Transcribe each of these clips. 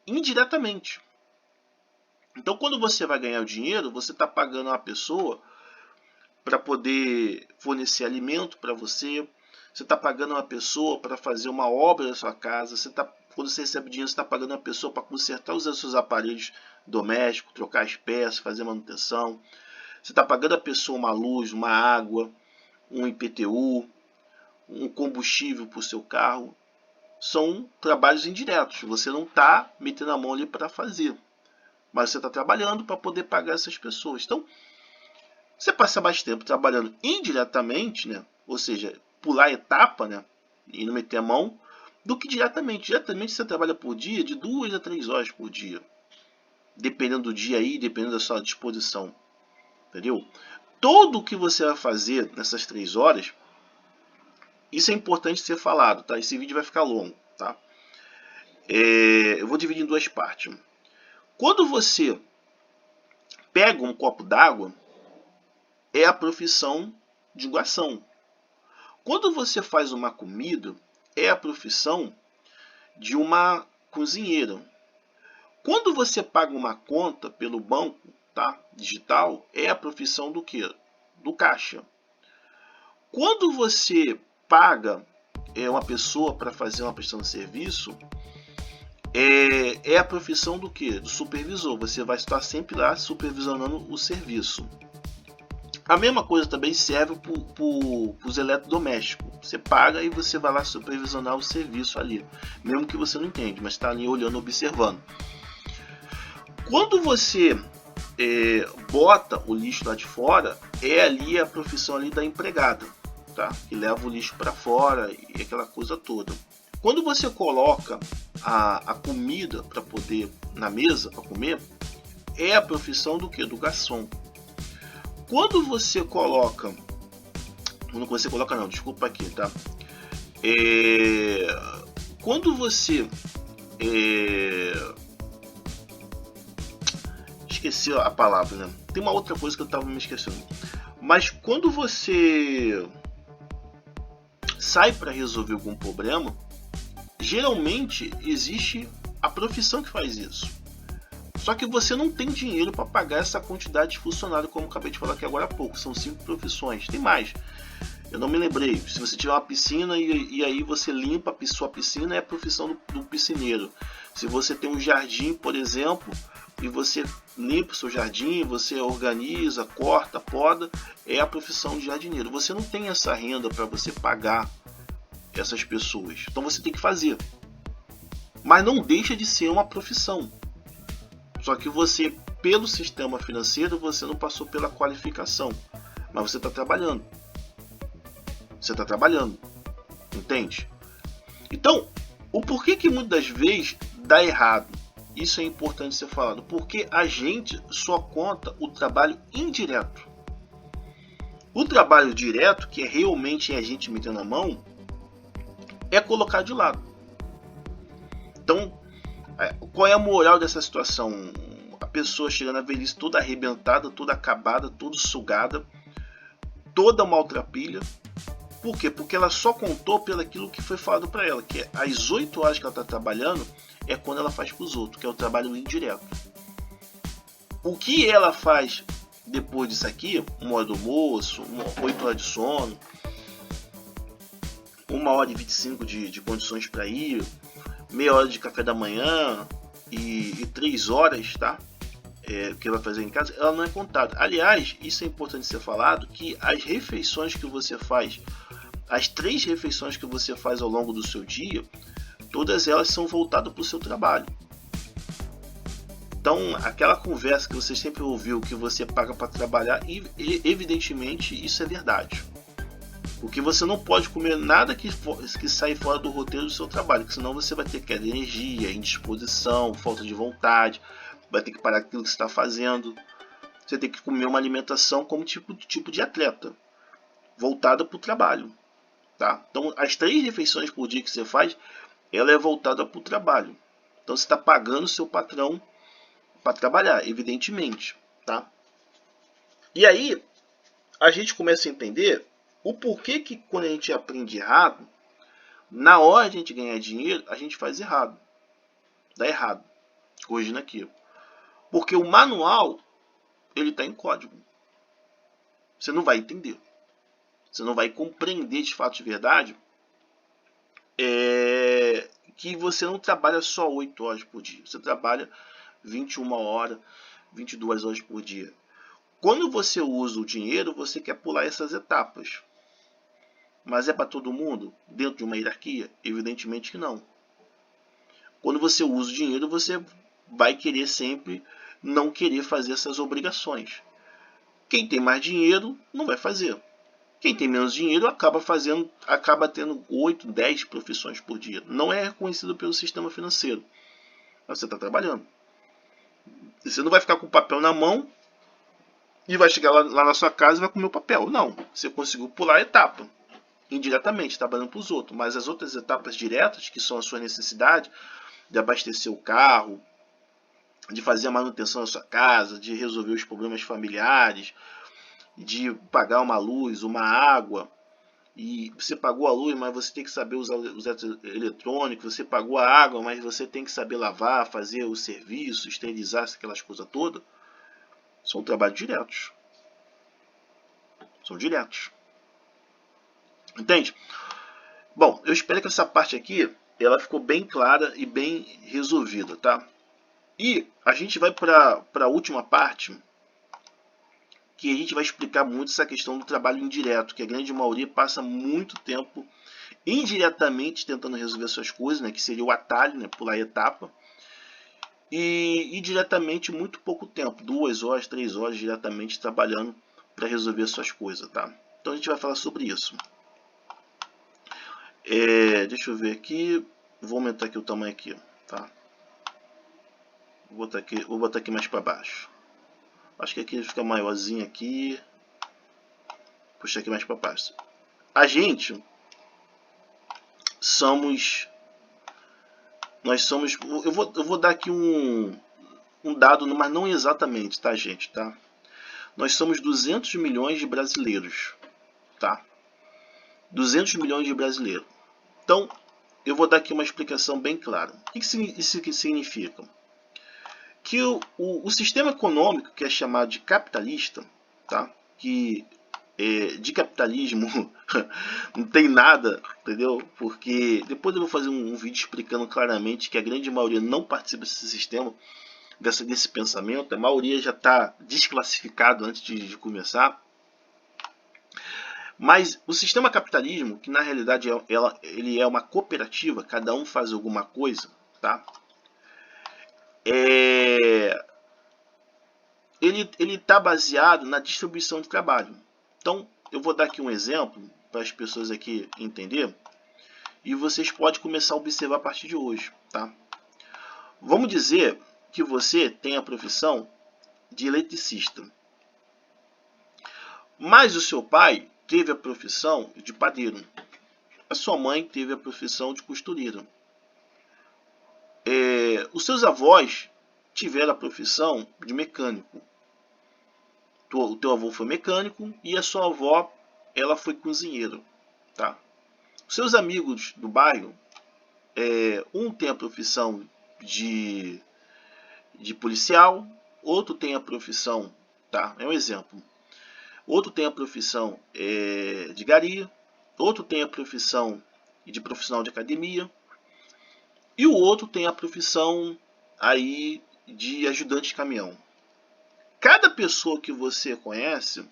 indiretamente. Então, quando você vai ganhar o dinheiro, você está pagando uma pessoa para poder fornecer alimento para você. Você está pagando uma pessoa para fazer uma obra na sua casa. Quando você recebe dinheiro, você está pagando uma pessoa para consertar os seus aparelhos domésticos, trocar as peças, fazer manutenção. Você está pagando a pessoa uma luz, uma água, um IPTU, um combustível para o seu carro. São trabalhos indiretos. Você não está metendo a mão ali para fazer, mas você está trabalhando para poder pagar essas pessoas. Então, você passa mais tempo trabalhando indiretamente, né? Ou seja, pular a etapa, né? E não meter a mão, do que diretamente. Diretamente você trabalha por dia de 2 a 3 horas por dia. Dependendo do dia aí, dependendo da sua disposição. Entendeu? Tudo o que você vai fazer nessas 3 horas, isso é importante ser falado, tá? Esse vídeo vai ficar longo, tá? Eu vou dividir em 2 partes. Quando você pega um copo d'água, é a profissão de garçom. Quando você faz uma comida, é a profissão de uma cozinheira. Quando você paga uma conta pelo banco, tá, digital, é a profissão do quê? Do caixa. Quando você paga uma pessoa para fazer uma prestação de serviço, é a profissão do quê? Do supervisor. Você vai estar sempre lá supervisionando o serviço. A mesma coisa também serve para os eletrodomésticos. Você paga e você vai lá supervisionar o serviço ali. Mesmo que você não entende, mas está ali olhando, observando. Quando você bota o lixo lá de fora, é ali a profissão ali da empregada, tá? Que leva o lixo para fora e aquela coisa toda. Quando você coloca a comida para poder na mesa para comer, é a profissão do que? Do garçom. Quando você coloca, desculpa aqui, tá? Quando você esqueci a palavra, né? Tem uma outra coisa que eu estava me esquecendo. Mas quando você sai para resolver algum problema, geralmente existe a profissão que faz isso. Só que você não tem dinheiro para pagar essa quantidade de funcionário, como eu acabei de falar aqui agora há pouco. São 5 profissões. Tem mais. Eu não me lembrei. Se você tiver uma piscina e aí você limpa a sua piscina, é a profissão do piscineiro. Se você tem um jardim, por exemplo, e você limpa o seu jardim, você organiza, corta, poda, é a profissão de jardineiro. Você não tem essa renda para você pagar essas pessoas. Então você tem que fazer. Mas não deixa de ser uma profissão. Só que você, pelo sistema financeiro, você não passou pela qualificação. Mas você está trabalhando. Você está trabalhando. Entende? Então, o porquê que muitas vezes dá errado? Isso é importante ser falado. Porque a gente só conta o trabalho indireto. O trabalho direto, que é realmente a gente metendo a mão, é colocar de lado. Então, qual é a moral dessa situação? A pessoa chega na velhice toda arrebentada, toda acabada, toda sugada, toda maltrapilha. Por quê? Porque ela só contou pelo aquilo que foi falado para ela, que é as 8 horas que ela está trabalhando é quando ela faz para os outros, que é o trabalho indireto. O que ela faz depois disso aqui, 1 hora do almoço, 8 horas de sono, 1 hora e 25 de condições para ir, meia hora de café da manhã e 3 horas, tá? Que ela vai fazer em casa, ela não é contada. Aliás, isso é importante ser falado, que as refeições que você faz, as 3 refeições que você faz ao longo do seu dia, todas elas são voltadas para o seu trabalho. Então, aquela conversa que você sempre ouviu, que você paga para trabalhar, evidentemente isso é verdade. Porque você não pode comer nada que saia fora do roteiro do seu trabalho, porque senão você vai ter queda de energia, indisposição, falta de vontade, vai ter que parar aquilo que você está fazendo. Você tem que comer uma alimentação como tipo de atleta, voltada para o trabalho. Tá? Então, as 3 refeições por dia que você faz, ela é voltada para o trabalho. Então, você está pagando o seu patrão para trabalhar, evidentemente. Tá? E aí, a gente começa a entender o porquê que quando a gente aprende errado, na hora de a gente ganhar dinheiro, a gente faz errado. Dá errado. corrigindo aqui. Porque o manual, ele está em código. Você não vai entender. Você não vai compreender de fato de verdade que você não trabalha só 8 horas por dia. Você trabalha 21 horas, 22 horas por dia. Quando você usa o dinheiro, você quer pular essas etapas. Mas é para todo mundo? Dentro de uma hierarquia? Evidentemente que não. Quando você usa o dinheiro, você vai querer sempre não querer fazer essas obrigações. Quem tem mais dinheiro não vai fazer. Quem tem menos dinheiro acaba tendo 8, 10 profissões por dia. Não é reconhecido pelo sistema financeiro. Mas você está trabalhando. Você não vai ficar com o papel na mão e vai chegar lá na sua casa e vai comer o papel. Não. Você conseguiu pular a etapa. Indiretamente, trabalhando para os outros. Mas as outras etapas diretas, que são a sua necessidade de abastecer o carro, de fazer a manutenção da sua casa, de resolver os problemas familiares, de pagar uma luz, uma água, e você pagou a luz, mas você tem que saber usar os eletrônicos, você pagou a água, mas você tem que saber lavar, fazer o serviço, esterilizar, aquelas coisas todas, são trabalhos diretos. São diretos. Entende? Bom, eu espero que essa parte aqui, ela ficou bem clara e bem resolvida, tá? E a gente vai para a última parte, que a gente vai explicar muito essa questão do trabalho indireto, que a grande maioria passa muito tempo indiretamente tentando resolver suas coisas, né, que seria o atalho, né, pular a etapa, e diretamente muito pouco tempo, 2 horas, 3 horas diretamente trabalhando para resolver suas coisas, tá? Então a gente vai falar sobre isso. Deixa eu ver aqui, vou aumentar aqui o tamanho aqui, tá? Vou botar aqui mais para baixo. Acho que aqui fica maiorzinho aqui. Puxa aqui mais para baixo. A gente nós somos, eu vou dar aqui um dado, mas não exatamente, tá, gente, tá? Nós somos 200 milhões de brasileiros, tá? 200 milhões de brasileiros. Então, eu vou dar aqui uma explicação bem clara. O que isso significa? Que o sistema econômico, que é chamado de capitalista, tá? Que de capitalismo não tem nada, entendeu? Porque depois eu vou fazer um vídeo explicando claramente que a grande maioria não participa desse sistema, desse pensamento. A maioria já está desclassificado antes de começar. Mas o sistema capitalismo, que na realidade ele é uma cooperativa, cada um faz alguma coisa, tá? Ele está baseado na distribuição de trabalho. Então, eu vou dar aqui um exemplo para as pessoas aqui entenderem, e vocês podem começar a observar a partir de hoje, tá? Vamos dizer que você tem a profissão de eletricista, mas o seu pai teve a profissão de padeiro, a sua mãe teve a profissão de costureira, os seus avós tiveram a profissão de mecânico. O teu avô foi mecânico e a sua avó, ela foi cozinheira, tá? Os seus amigos do bairro, um tem a profissão de policial, outro tem a profissão, tá? É um exemplo. Outro tem a profissão de gari, outro tem a profissão de profissional de academia, e o outro tem a profissão aí de ajudante de caminhão. Cada pessoa que você conhece,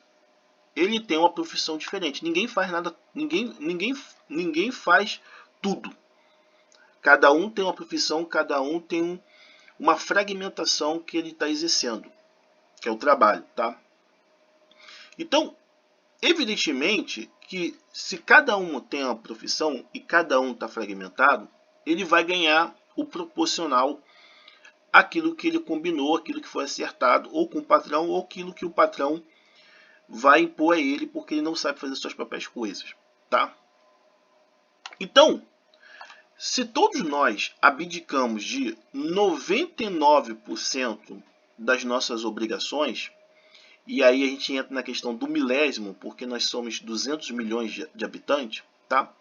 ele tem uma profissão diferente. Ninguém faz nada, ninguém faz tudo. Cada um tem uma profissão, cada um tem uma fragmentação que ele está exercendo, que é o trabalho, tá? Então, evidentemente que se cada um tem uma profissão e cada um está fragmentado, ele vai ganhar o proporcional àquilo que ele combinou, aquilo que foi acertado, ou com o patrão, ou aquilo que o patrão vai impor a ele, porque ele não sabe fazer suas próprias coisas, tá? Então, se todos nós abdicamos de 99% das nossas obrigações, e aí a gente entra na questão do milésimo, porque nós somos 200 milhões de habitantes, tá?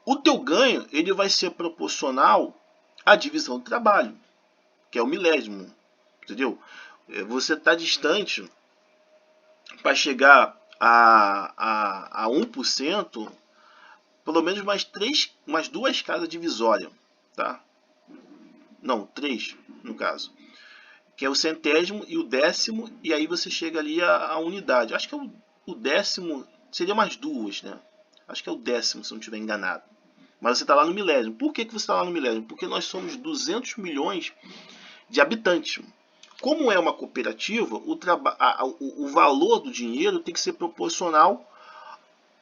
O teu ganho, ele vai ser proporcional à divisão do trabalho. que é o milésimo, entendeu? Você está distante para chegar a 1%, pelo menos mais duas casas divisórias, tá? Não, 3 no caso, que é o centésimo e o décimo, e aí você chega ali a unidade. Acho que é o décimo, seria mais duas, né? Acho que é o décimo, se não estiver enganado. Mas você está lá no milésimo. Por que você está lá no milésimo? Porque nós somos 200 milhões de habitantes. Como é uma cooperativa, o valor do dinheiro tem que ser proporcional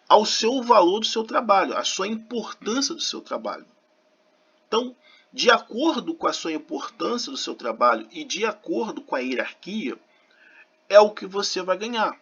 ao seu valor do seu trabalho, à sua importância do seu trabalho. Então, de acordo com a sua importância do seu trabalho e de acordo com a hierarquia, é o que você vai ganhar.